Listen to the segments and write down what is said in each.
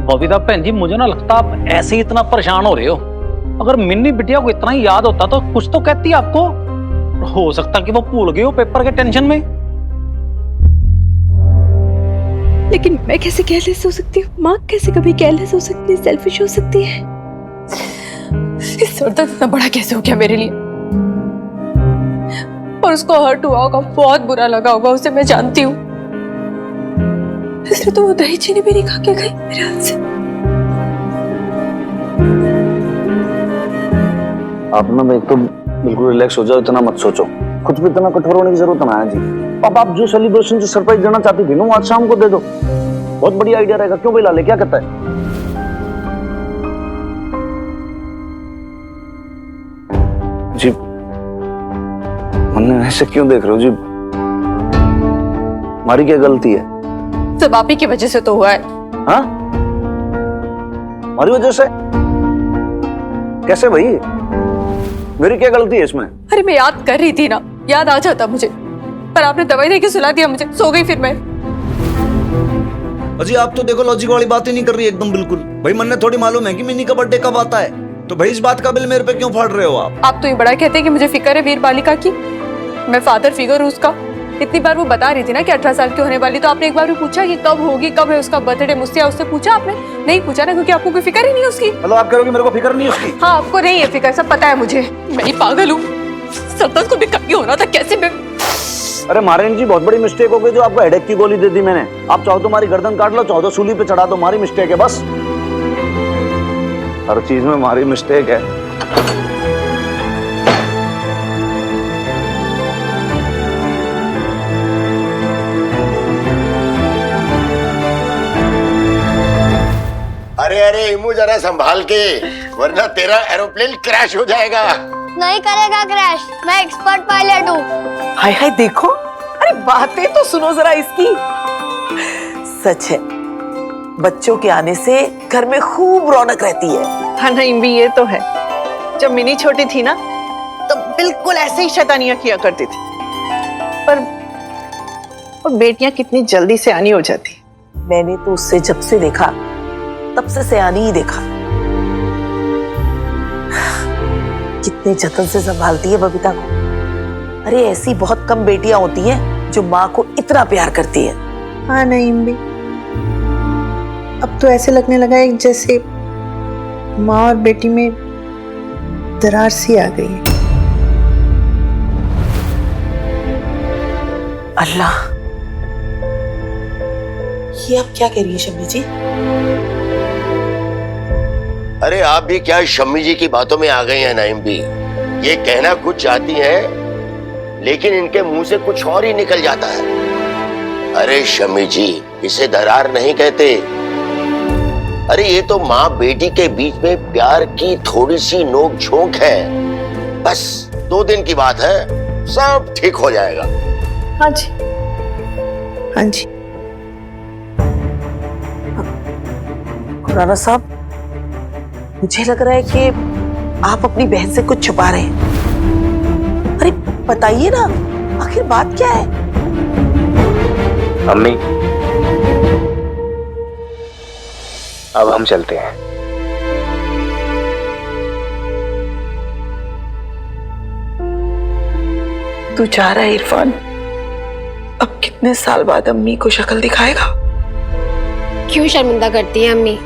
बबीता बहन जी, मुझे ना लगता आप ऐसे ही इतना परेशान हो रहे हो। अगर मिन्नी बिटिया को इतना ही याद होता तो कुछ तो कहती आपको। हो सकता कि वो भूल गई हो पेपर के टेंशन में। लेकिन मैं कैसे केयरलेस हो सकती हूँ? माँ कैसे कभी केयरलेस हो सकती है, सेल्फिश हो सकती है? इस दर्द इतना बड़ा कैसे हो गया मेरे लिए? और उसको हर्ट हुआ होगा, बहुत बुरा लगा होगा उसे, मैं जानती हूँ। इसलिए तो वो दही चीनी भी नहीं खा के गई मेरे हाथ से। आप ना एक तो बिल्कुल रिलैक्स हो जाओ, इतना मत सोचो, कुछ भी इतना कठोर होने की जरूरत ना है जी। अब आप जो सेलिब्रेशन, जो सरप्राइज देना चाहती थी ना, वो आज शाम को दे दो, बहुत बढ़िया आइडिया रहेगा। क्यों भाई लाले, क्या कहता है? जी मन्ने ऐसे क्यों देख रहे हो जी? हमारी क्या गलती है? सब आप ही की वजह से तो हुआ है। हाँ, हमारी वजह से? कैसे भाई? मेरी क्या गलती है इसमें? अरे मैं याद कर रही थी ना, याद आ जाता मुझे, पर आपने दवाई देके सुला दिया मुझे, सो गई फिर मैं। अजी आप तो देखो लॉजिक वाली बात ही नहीं कर रही एकदम बिल्कुल। भाई मन ने थोड़ी मालूम है कि मिनी का बर्थडे कब आता है, तो भाई इस बात का बिल मेरे पे क्यों फाड़ रहे हो आप? आप तो ये बड़ा कहते हैं कि मुझे फिक्र है वीर बालिका की, मैं फादर फिगर हूँ उसका। इतनी बार वो बता रही थी ना कि 18 साल की होने वाली, तो आपने एक बार भी पूछा कि कब होगी, कब है उसका बर्थडे? मुझसे उससे पूछा आपने? नहीं पूछा ना, क्योंकि आपको कोई फिक्र ही नहीं है उसकी। मतलब आप कह रहे हो कि मेरे को फिक्र नहीं है उसकी? हाँ, आपको नहीं है फिक्र, सब पता है मुझे। मैं ही पागल हूँ, सरदर्द को भी कभी होना था कैसे मैं। अरे मारेन जी, बहुत बड़ी मिस्टेक हो गई जो आपको हेडेक की गोली दे दी मैंने। आप चाहो तो हमारी गर्दन काट लो, चाहो तो सूली पे चढ़ा दो, हमारी मिस्टेक है बस। हर चीज में हमारी मिस्टेक है। अरे अरे इमू, जरा संभाल के, वरना तेरा एरोप्लेन क्रैश हो जाएगा। नहीं करेगा क्रैश, मैं एक्सपर्ट पायलट हूँ। हाय हाय देखो, अरे बातें तो सुनो जरा इसकी। सच है, बच्चों के आने से घर में खूब रौनक रहती है। हाँ नहीं भी ये तो है, जब मिनी छोटी थी ना तो बिल्कुल ऐसे ही शैतानियां किया करती थी, पर बेटियां कितनी जल्दी से आनी हो जाती। मैंने तो उससे जब से देखा तब से सयानी ही देखा। कितने जतन से संभालती है बबीता को। अरे ऐसी बहुत कम बेटियां होती हैं जो माँ को इतना प्यार करती है। हाँ नहीं भी, अब तो ऐसे लगने लगा है जैसे माँ और बेटी में दरार सी आ गई है। अल्लाह, ये आप क्या कह रही है शम्मी जी? अरे आप भी क्या शम्मी जी की बातों में आ गई हैं नाइम भी। ये कहना कुछ चाहती हैं, लेकिन इनके मुंह से कुछ और ही निकल जाता है। अरे शम्मी जी, इसे दरार नहीं कहते। अरे ये तो माँ बेटी के बीच में प्यार की थोड़ी सी नोक झोंक है, बस 2 दिन की बात है, सब ठीक हो जाएगा। हाँ जी, हाँ जी। खुराना साहब, मुझे लग रहा है कि आप अपनी बहन से कुछ छुपा रहे हैं। अरे बताइए ना, आखिर बात क्या है? अम्मी, अब हम चलते हैं। तू चाह रहा है इरफान, अब कितने साल बाद अम्मी को शक्ल दिखाएगा? क्यों शर्मिंदा करती है अम्मी?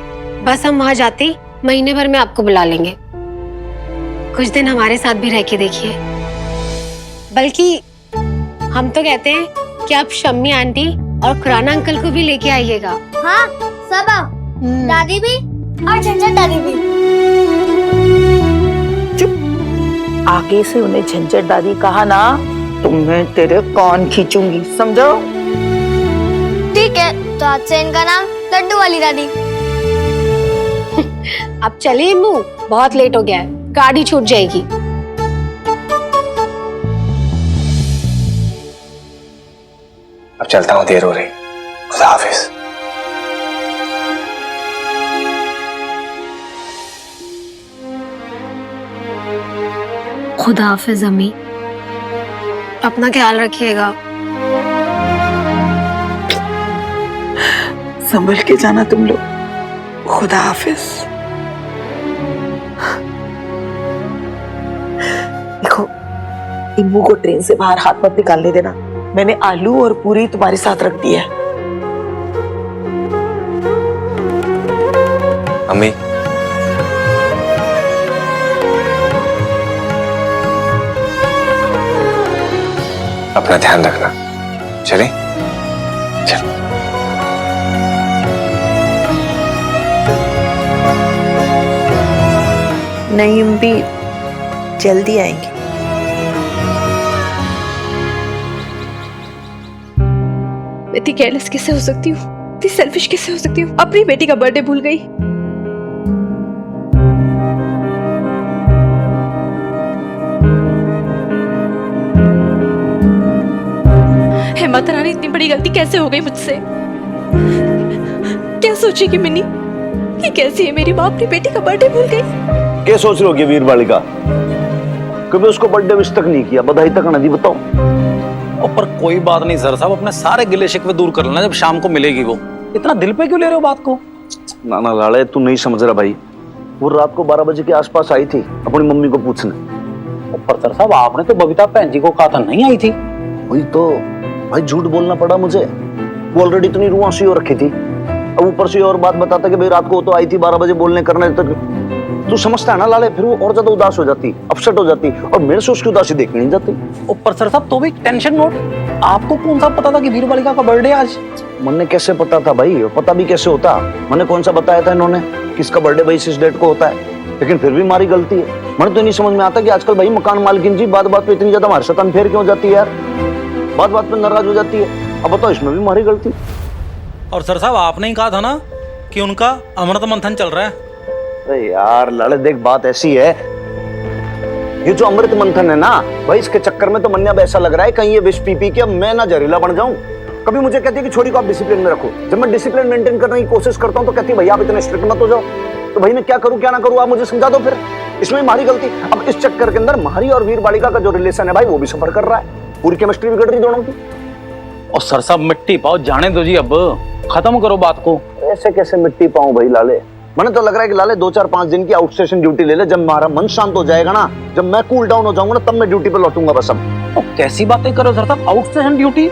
बस हम वहाँ जाते महीने भर में आपको बुला लेंगे। कुछ दिन हमारे साथ भी रह के देखिए। बल्कि हम तो कहते हैं कि आप शम्मी आंटी और खुराना अंकल को भी लेके आइएगा। हाँ सब आओ, दादी भी और झंझट दादी भी। चुप, आगे से उन्हें झंझट दादी कहा ना तो मैं तेरे कान खींचूंगी, समझो? ठीक है, तो आज से इनका नाम लड्डू वाली दादी। अब चलिए अम्मू, बहुत लेट हो गया है, गाड़ी छूट जाएगी। अब चलता हूँ, देर हो रही। खुदा हाफिज। खुदा हाफिज अम्मी, अपना ख्याल रखिएगा। संभल के जाना तुम लोग। खुदा हाफिज। देखो, इम्मू को ट्रेन से बाहर हाथ मत निकालने देना। मैंने आलू और पूरी तुम्हारे साथ रख दिया है। अम्मी, अपना ध्यान रखना। चले चल। नईम भी जल्दी आएंगे। मैं इतनी केयरलेस कैसे हो सकती हूँ, इतनी सेल्फिश कैसे हो सकती हूँ? अपनी बेटी का बर्थडे भूल गई। हे माता रानी, इतनी बड़ी गलती कैसे हो गई मुझसे? क्या सोचेगी मिन्नी? ये कैसी है मेरी माँ, अपनी बेटी का बर्थडे भूल गई। क्या सोच रहे हो कि वीर बालिका? कभी उसको बर्थडे विश तक नहीं किया, बधाई तक नहीं, बताओ। पर कोई बात नहीं सर साहब, अपने सारे गिले शिकवे दूर कर लेना जब शाम को मिलेगी वो। इतना दिल पे क्यों ले रहे हो बात को? ना ना लाले, तू नहीं समझ रहा भाई। वो रात को 12 बजे के आसपास आई थी अपनी मम्मी को पूछने। पर सर साहब, आपने तो बबीता बहन जी को कहा था नहीं आई थी। वही तो भाई, झूठ बोलना पड़ा मुझे। वो ऑलरेडी इतनी रुआंसी हो रखी थी, अब ऊपर से और बात बताता कि भाई रात को तो आई थी 12 बजे बोलने करने तक। तू समझता है ना लाले, फिर वो और ज्यादा उदास हो जाती, अपसेट हो जाती, और मेरे से उसकी उदासी देखनी नहीं जाती। ऊपर सर साहब तो भी टेंशन नोट। आपको कौन सा पता था कि वीर बालिका का बर्थडे आज? मैंने कैसे पता था भाई? पता भी कैसे होता? मैंने कौन सा बताया था इन्होंने किसका बर्थडे भाई इस डेट को होता है? लेकिन फिर भी हमारी गलती है। मैंने तो नहीं समझ में आता कि आजकल भाई मकान मालकिन जी बात बात पे इतनी ज्यादा हमारे साथ अनफेयर क्यों जाती है यार? बात बात पे नाराज हो जाती है। अब बताओ, इसमें भी हमारी गलती। और सर साहब, आपने ही कहा था ना कि उनका अमृत मंथन चल रहा है। अरे यार लड़े, देख बात ऐसी है, ये जो अमृत मंथन है ना भाई, इसके चक्कर में तो मन्या ऐसा लग रहा है कहीं ये विष पी पी के मैं ना जहरीला बन जाऊं। कभी मुझे कहती है कि छोरी को आप डिसिप्लिन में रखो, जब मैं डिसिप्लिन मेंटेन करने की कोशिश करता हूं तो कहती है भैया आप इतने स्ट्रिक्ट मत हो जाओ। तो भाई मैं क्या करूं क्या ना करूं, आप मुझे समझा दो फिर। इसमें हमारी गलती। अब इस चक्कर के अंदर माही और वीर बालिका का जो रिलेशन है भाई, वो भी सफर कर रहा है। पूरी केमिस्ट्री बिगड़ रही दोनों की। और सर साहब, मिट्टी पाओ, जाने दो जी, अब खत्म करो बात को। ऐसे कैसे मिट्टी पाऊं भाई लाले? मैंने तो लग रहा है कि लाले 2-4-5 दिन की आउट स्टेशन ड्यूटी ले ले। जब हमारा मन शांत हो जाएगा ना, जब मैं कूल डाउन हो जाऊंगा ना, तब मैं ड्यूटी पे लौटूंगा बस। अब तो कैसी बातें करो सर साहब, आउट स्टेशन ड्यूटी?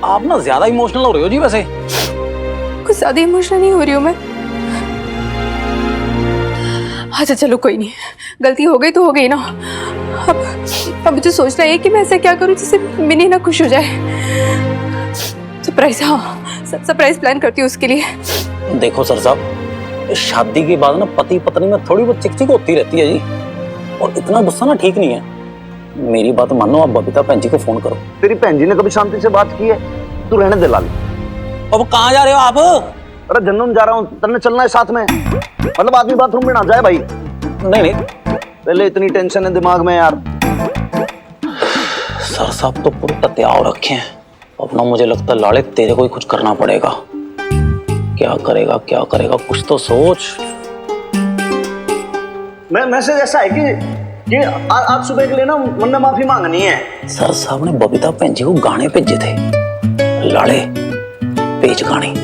आप ना ज्यादा इमोशनल हो रहे हो जी। वैसे कुछ ज्यादा इमोशनल नहीं हो रही हूँ मैं। अच्छा चलो कोई नहीं, गलती हो गई तो हो गई ना। अब मुझे सोचना है कि मैं ऐसा क्या करूँ जिससे मिनी ना खुश हो जाए। सरप्राइज, हाँ सरप्राइज प्लान करती हूँ उसके लिए। देखो सर साहब, शादी के बाद ना पति पत्नी में थोड़ी बहुत चिक होती रहती है जी, और इतना गुस्सा ना ठीक नहीं है। मेरी बात मानो, आप बबीता बहन जी को फोन करो। तेरी बहन जी ने कभी शांति से बात की है? तू रहने दे लाले। अब कहाँ जा रहे हो आप? अरे जन्नत जा रहा हूँ, तेने चलना है साथ में? मतलब आदमी बाथरूम में ना जाए भाई। नहीं नहीं, पहले इतनी टेंशन है दिमाग में यार। सर साहब तो पूरे तत्याव रखे हैं। अब ना मुझे लगता है लाले तेरे को ही कुछ करना पड़ेगा। क्या करेगा क्या करेगा, कुछ तो सोच। मैसेज ऐसा है कि आज सुबह के लिए ना मन माफी मांगनी है। सर साहब ने बबीता बहन जी को गाने भेजे थे। लाले भेज गाने।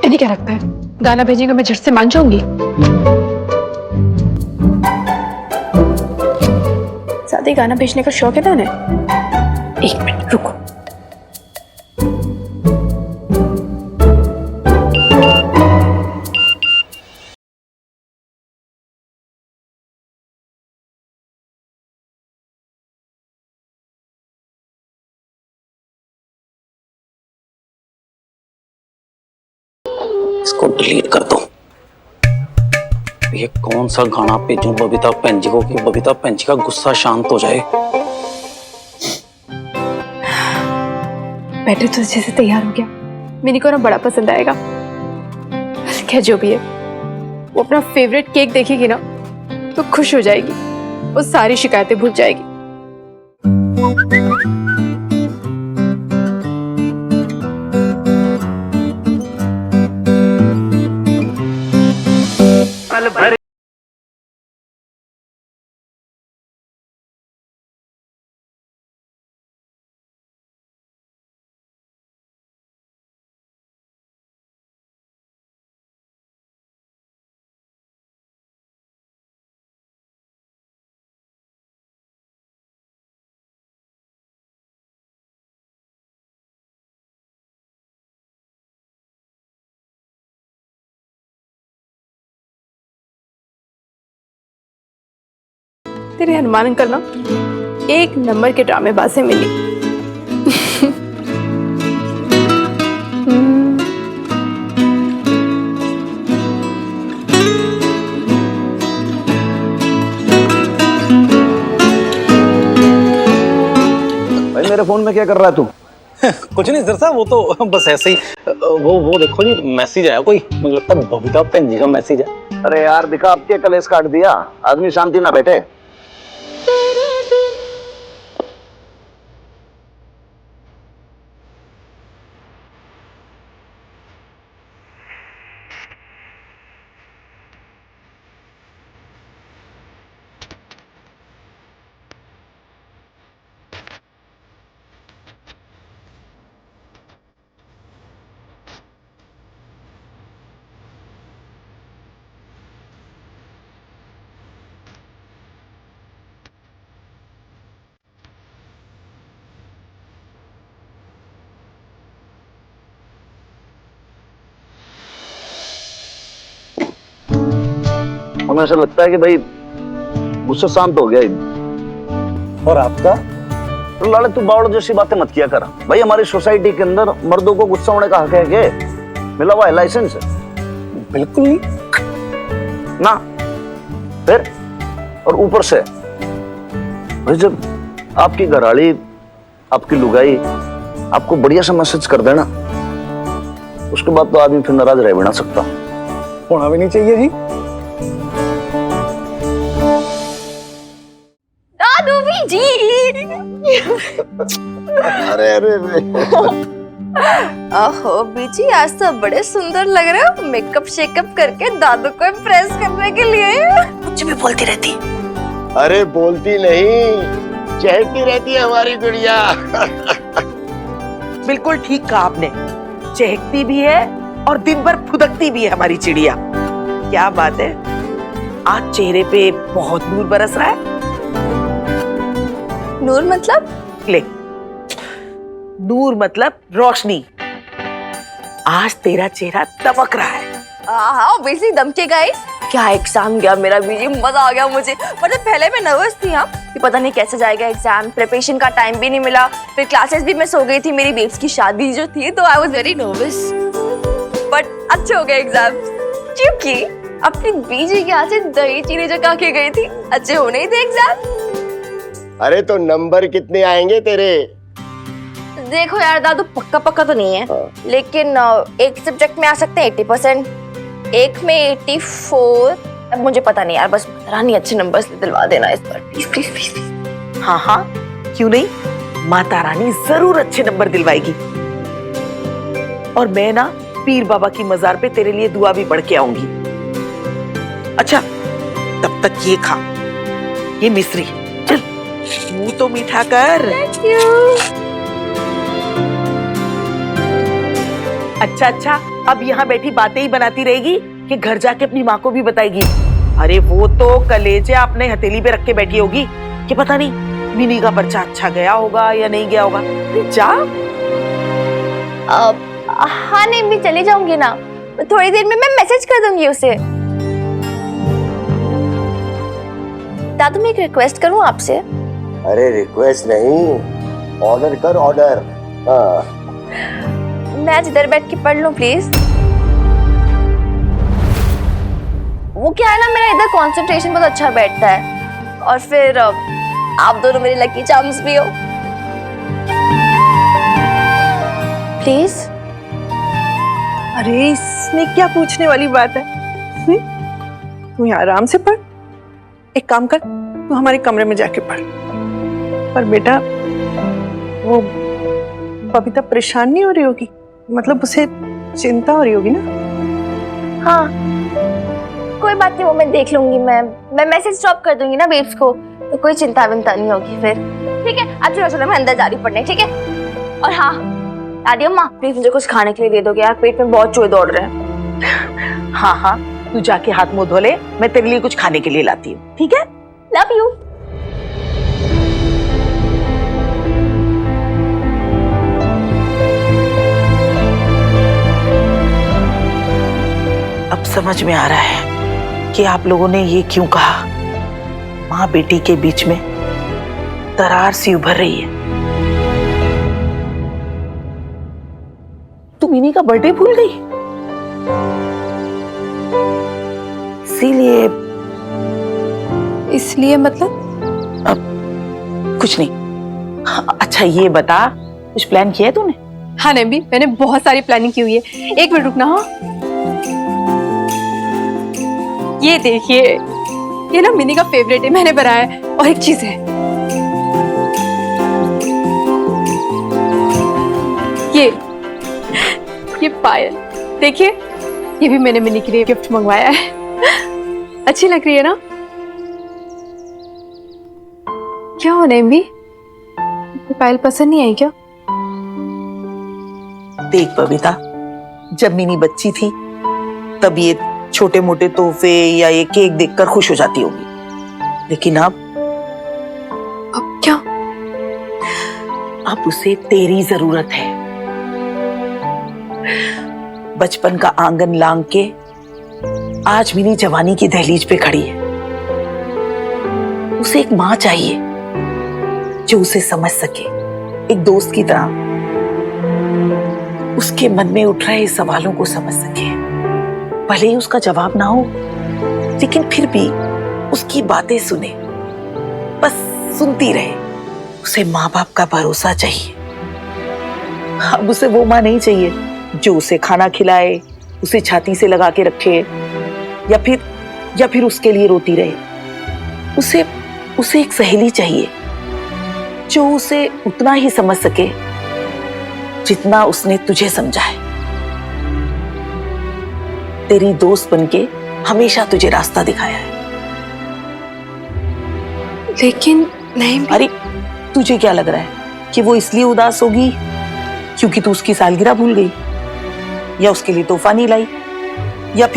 इन्हें क्या लगता है गाना भेजेंगे मैं झट से मान जाऊंगी? ज्यादा ही गाना भेजने का शौक है ना इन्हें। एक मिनट रुको। इसको डिलीट कर दो। ये कौन सा गाना भेजूं बबीता भैन जी को कि बबीता भैन जी का गुस्सा शांत हो जाए। बैटर तो अच्छे से तैयार हो गया, मिनी को ना बड़ा पसंद आएगा। क्या जो भी है, वो अपना फेवरेट केक देखेगी ना तो खुश हो जाएगी, वो सारी शिकायतें भूल जाएगी। तेरे हनुमान अंकल ना एक नंबर के ड्रामेबाज से मिली। भाई मेरे फोन में क्या कर रहा है तू? कुछ नहीं सर साहब, वो तो बस ऐसे ही। वो देखो जी, मैसेज आया कोई, मुझे लगता है बबीता भैन जी का मैसेज है। अरे यार दिखा, अब क्या कलेश काट दिया, आदमी शांति ना बैठे। हमें ऐसा लगता है कि भाई गुस्सा शांत हो गया। और आपका? तो लाले तू बावड़ जैसी बातें मत किया कर भाई। हमारी सोसाइटी के अंदर मर्दों को गुस्सा होने का हक है क्या? मिला हुआ है लाइसेंस है? बिल्कुल नहीं ना। फिर और ऊपर से भाई जब आपकी घरवाली, आपकी लुगाई आपको बढ़िया सा मैसेज कर देना, उसके बाद तो आदमी फिर नाराज रह भी ना सकता। होना भी नहीं चाहिए जी। जी अरे अरे ओहो बीजी, आज तो बड़े सुंदर लग रहे हो, मेकअप शेकअप करके दादू को इम्प्रेस करने के लिए। मुझे भी बोलती रहती। अरे बोलती नहीं, चहकती रहती है हमारी गुड़िया। बिल्कुल ठीक कहा आपने, चहकती भी है और दिन भर फुदकती भी है हमारी चिड़िया। क्या बात है, आज चेहरे पे बहुत नूर बरस रहा है। नूर मतलब? ले, नूर मतलब रोशनी। आज तेरा चेहरा दमक रहा है। हाँ ऑब्वियसली दमके गाइस। क्या एग्जाम गया मेरा बीजी, मजा आ गया मुझे। मतलब पहले मैं नर्वस थी कि पता नहीं कैसे जाएगा एग्जाम, प्रिपरेशन का टाइम भी नहीं मिला, फिर क्लासेस भी मिस हो गई थी, मेरी बेब्स की शादी जो थी, तो I was very nervous. But अच्छे हो गए एग्जाम, क्योंकि अपनी बीजी के हाथ से दही चीनी जो खा के गई थी, अच्छे होने ही थे एग्जाम। अरे तो नंबर कितने आएंगे तेरे? देखो यार दादू, पक्का पक्का तो नहीं है, लेकिन एक सब्जेक्ट में आ सकते हैं 80%, एक में 84। अब मुझे पता नहीं यार, बस रानी अच्छे नंबर्स दिलवा देना इस बार, प्लीज प्लीज प्लीज। हाँ हाँ क्यों नहीं, माता रानी जरूर अच्छे नंबर दिलवाएगी। और मैं ना पीर बाबा की मजार पे तेरे लिए दुआ भी पढ़ के आऊंगी। अच्छा तब तक ये खा, ये मिश्री, चल मुंह तो मीठा कर। Thank you. अच्छा, अब यहाँ बैठी बातें ही बनाती रहेगी कि घर जाके अपनी माँ को भी बताएगी? अरे वो तो कलेजे अपने हथेली पे रख के बैठी होगी कि पता नहीं मिनी का पर्चा अच्छा गया होगा या नहीं गया होगा। जा। हाँ नहीं, मैं चली जाऊंगी ना, थोड़ी देर में मैं मैसेज कर दूंगी उसे। दादू मैं एक रिक्वेस्ट करूं आपसे? अरे रिक्वेस्ट नहीं, ऑर्डर कर, ऑर्डर। मैं आज इधर बैठ के पढ़ लूं प्लीज? वो क्या है ना, मेरा इधर कंसंट्रेशन बहुत अच्छा बैठता है, और फिर आप दोनों मेरे लकी चार्म्स भी हो। प्लीज। अरे इसमें क्या पूछने वाली बात है? तू यहाँ आराम से पढ़। एक काम कर, तू हमारे कमरे में जाके पढ़। पर बेटा वो बबीता परेशान नहीं हो रही होगी? मतलब उसे चिंता हो रही होगी ना? हाँ कोई बात नहीं, वो मैं देख लूंगी। मैं मैसेज ड्रॉप कर दूंगी ना बेब्स को, तो कोई चिंता विंता नहीं होगी फिर। ठीक है, अब चलो चलो मैं अंदर जा रही पढ़ने। ठीक है, और हाँ दादी अम्मा प्लीज मुझे कुछ खाने के लिए दे दोगे यार, पेट में बहुत चूहे दौड़ रहे हैं। हाँ हाँ, तू जाके हाथ मुंह धो ले, मैं तेरे लिए कुछ खाने के लिए लाती हूँ। ठीक है? Love you. अब समझ में आ रहा है कि आप लोगों ने ये क्यों कहा। माँ बेटी के बीच में दरार सी उभर रही है। तू मिनी का बर्थडे भूल गई, इसलिए मतलब? अब कुछ नहीं। हाँ, अच्छा ये बता, कुछ प्लान किया है तूने? हाँ नेम्बी, मैंने बहुत सारी प्लानिंग की हुई है। एक मिनट रुकना। हाँ ये देखिए, ये ना मिनी का फेवरेट है, मैंने बनाया है। और एक चीज है, ये पायल देखिए, ये भी मैंने मिनी के लिए गिफ्ट मंगवाया है। अच्छी लग रही है ना? क्या हो नेम्बी, पायल पसंद नहीं आई क्या? देख बबीता, जब मिनी बच्ची थी तब ये छोटे मोटे तोहफे या ये केक देखकर खुश हो जाती होगी, लेकिन अब क्या? अब उसे तेरी जरूरत है। बचपन का आंगन लांग के आज मिनी जवानी की दहलीज पे खड़ी है। उसे एक माँ चाहिए जो उसे समझ सके, एक दोस्त की तरह उसके मन में उठ रहे सवालों को समझ सके। भले ही उसका जवाब ना हो, लेकिन फिर भी उसकी बातें सुने, बस सुनती रहे। उसे माँ बाप का भरोसा चाहिए। अब उसे वो माँ नहीं चाहिए जो उसे खाना खिलाए, उसे छाती से लगा के रखे, या फिर उसके लिए रोती रहे। उसे एक सहेली चाहिए जो उसे उतना ही समझ सके जितना उसने तुझे समझा है। तेरी दोस्त बनके हमेशा तुझे रास्ता दिखाया है। लेकिन नहीं। अरे तुझे क्या लग रहा है कि वो इसलिए उदास होगी क्योंकि तू उसकी सालगिरह भूल गई, या उसके लिए तोहफा नहीं लाई, या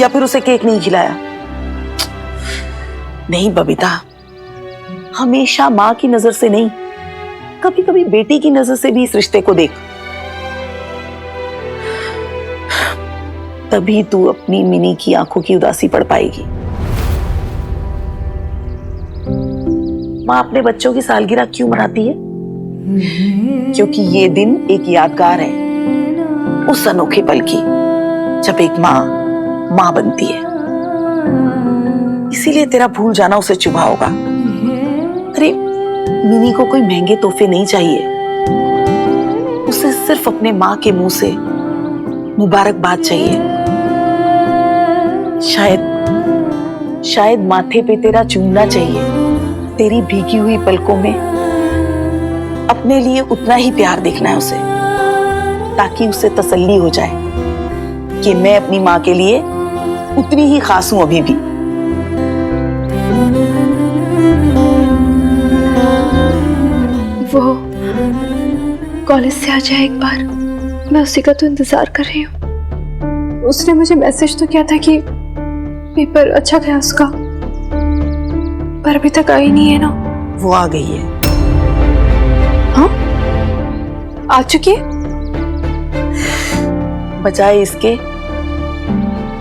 फिर उसे केक नहीं खिलाया? नहीं बबीता, हमेशा माँ की नजर से नहीं, कभी कभी बेटी की नजर से भी इस रिश्ते को देख। तभी तू अपनी मिनी की आंखों की उदासी पढ़ पाएगी। माँ अपने बच्चों की सालगिरह क्यों मनाती है? क्योंकि ये दिन एक यादगार है उस अनोखे पल की जब एक माँ बनती है। इसीलिए तेरा भूल जाना उसे चुभा होगा। अरे मिनी को कोई महंगे तोहफे नहीं चाहिए, उसे सिर्फ अपने माँ के मुंह से मुबारकबाद चाहिए। शायद माथे पे तेरा चूमना चाहिए, तेरी भीगी हुई पलकों में अपने लिए उतना ही प्यार देखना है उसे, ताकि उसे तसल्ली हो जाए कि मैं अपनी माँ के लिए उतनी ही खास हूं अभी भी। वो कॉलेज से आ जाए एक बार, मैं उसी का तो इंतजार कर रही हूँ। उसने मुझे मैसेज तो किया था कि पेपर अच्छा गया उसका, पर अभी तक आई नहीं है ना। वो आ गई है। हाँ आ चुकी है? बजाय इसके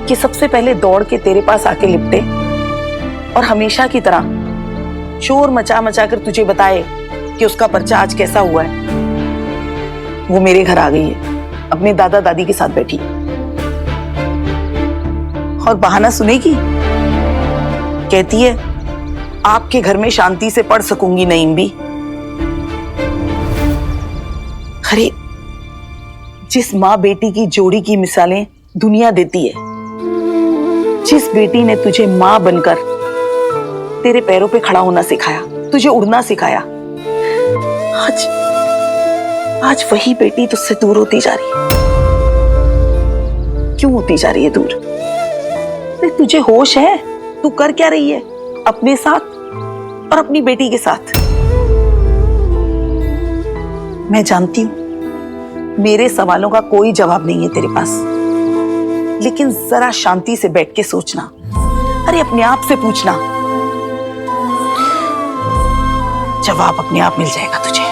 कि सबसे पहले दौड़ के तेरे पास आके लिपटे और हमेशा की तरह शोर मचा मचा कर तुझे बताए कि उसका पर्चा आज कैसा हुआ है, वो मेरे घर आ गई है, अपने दादा दादी के साथ बैठी है और बहाना सुनेगी कहती है आपके घर में शांति से पढ़ सकूंगी नईम भी। अरे जिस माँ बेटी की जोड़ी की मिसालें दुनिया देती है, जिस बेटी ने तुझे माँ बनकर तेरे पैरों पे खड़ा होना सिखाया, तुझे उड़ना सिखाया, आज वही बेटी तुझसे दूर होती जा रही है। क्यों होती जा रही है दूर? अरे तुझे होश है? तू कर क्या रही है अपने साथ और अपनी बेटी के साथ? मैं जानती हूं मेरे सवालों का कोई जवाब नहीं है तेरे पास, लेकिन जरा शांति से बैठ के सोचना। अरे अपने आप से पूछना, जवाब अपने आप मिल जाएगा तुझे।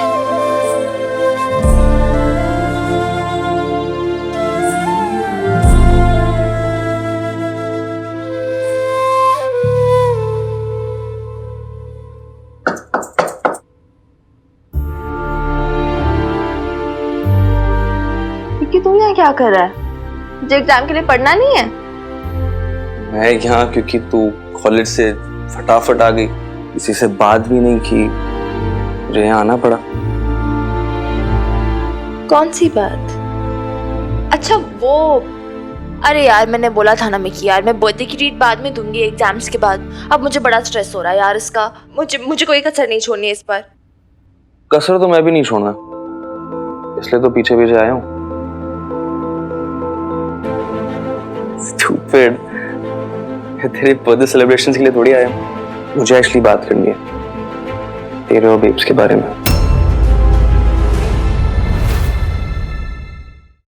कि तू यहाँ क्या कर रहा है? तुझे एग्जाम के लिए पढ़ना नहीं है? मैं यहाँ क्योंकि तू कॉलेज से फटाफट आ गई, किसी से बात भी नहीं की, मुझे यहाँ आना पड़ा। कौन सी बात? अच्छा वो, अरे यार मैंने बोला था ना मैं कि यार मैं बर्थडे की ट्रीट बाद में दूंगी एग्जाम्स के बाद। अब मुझे बड़ा स्ट्रेस हो रहा है यार इसका। मुझे कोई कसर नहीं छोड़नी है इस पर। कसर तो मैं भी नहीं छोड़ना, इसलिए तो पीछे पीछे आया हूँ। Stupid. तेरे बर्थडे सेलिब्रेशन के लिए थोड़ी आया हूँ, मुझे एक्चुअली बात करनी है तेरे और बेब्स के बारे में।